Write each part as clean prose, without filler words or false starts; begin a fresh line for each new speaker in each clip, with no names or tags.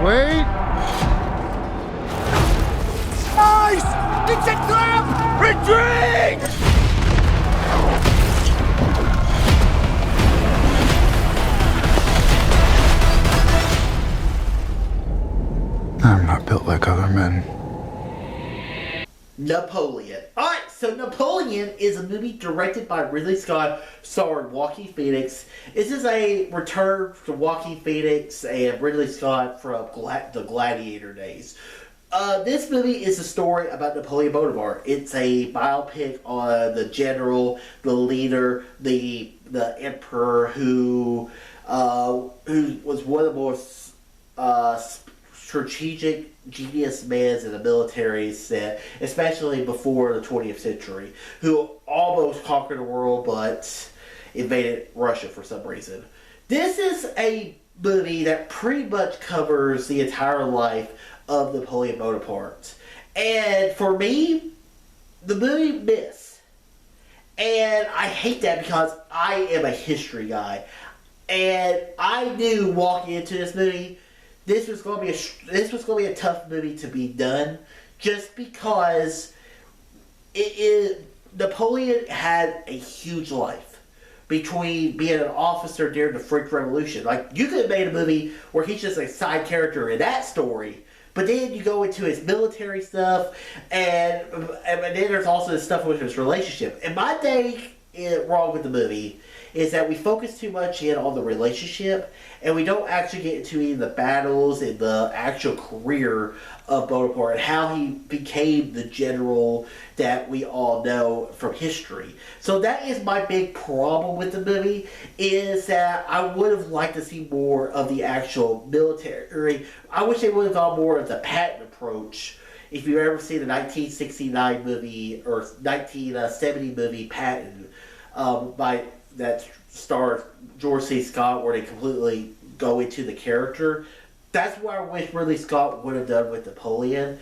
Wait!
Guys! It's a trap! Retreat!
I'm not built like other men.
Napoleon. Alright, so Napoleon is a movie directed by Ridley Scott, starring Joaquin Phoenix. This is a return to Joaquin Phoenix and Ridley Scott from the Gladiator days. This movie is a story about Napoleon Bonaparte. It's a biopic on the general, the leader, the emperor who was one of the most strategic genius men in the military set, especially before the 20th century, who almost conquered the world but invaded Russia for some reason. This is a movie that pretty much covers the entire life of Napoleon Bonaparte. And for me, the movie missed. And I hate that because I am a history guy. And I knew walking into this movie this was going to be a tough movie to be done, just because Napoleon had a huge life between being an officer during the French Revolution. Like, you could have made a movie where he's just a side character in that story, but then you go into his military stuff, and then there's also the stuff with his relationship. And my thing wrong with the movie is that we focus too much in on the relationship, and we don't actually get into any of the battles and the actual career of Bonaparte and how he became the general that we all know from history. So that is my big problem with the movie, is that I would have liked to see more of the actual military. I wish they would have gone more of the Patton approach. If you've ever seen the 1969 movie or 1970 movie Patton, by that stars George C. Scott, where they completely go into the character. That's what I wish Ridley Scott would have done with Napoleon.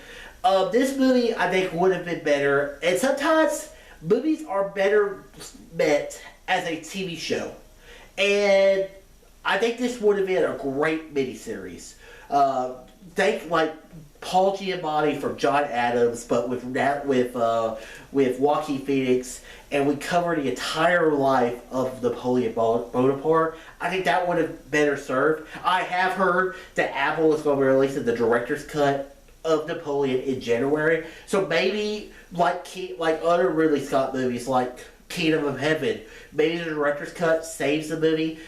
This movie, I think, would have been better. And sometimes movies are better met as a TV show. And I think this would have been a great miniseries. Think like Paul Giamatti from John Adams, but with Joaquin Phoenix, and we cover the entire life of Napoleon Bonaparte. I think that would have better served. I have heard that Apple is going to be releasing the director's cut of Napoleon in January, so maybe like other Ridley Scott movies, like Kingdom of Heaven, maybe the director's cut saves the movie,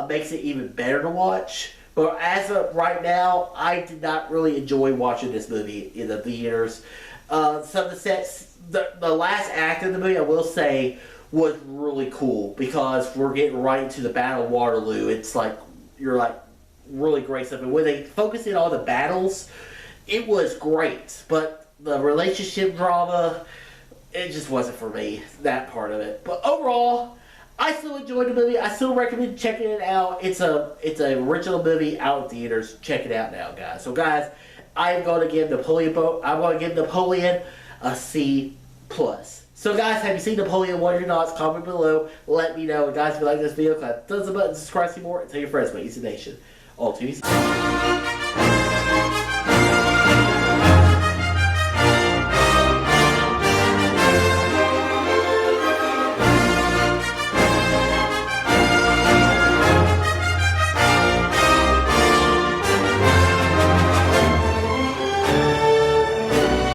makes it even better to watch. But as of right now, I did not really enjoy watching this movie in the theaters. Some of the sets, the last act of the movie, I will say, was really cool because we're getting right into the Battle of Waterloo. It's like, you're like, really great stuff. And when they focus in on the battles, it was great. But the relationship drama, it just wasn't for me, that part of it. But overall, I still enjoyed the movie. I still recommend checking it out. It's an original movie out in theaters. Check it out now, guys. So, guys, I'm going to give Napoleon a C+. So, guys, have you seen Napoleon? What are your thoughts? Comment below. Let me know. And, guys, if you like this video, click thumbs up button, subscribe to see more, and tell your friends about Easy Nation. All to you.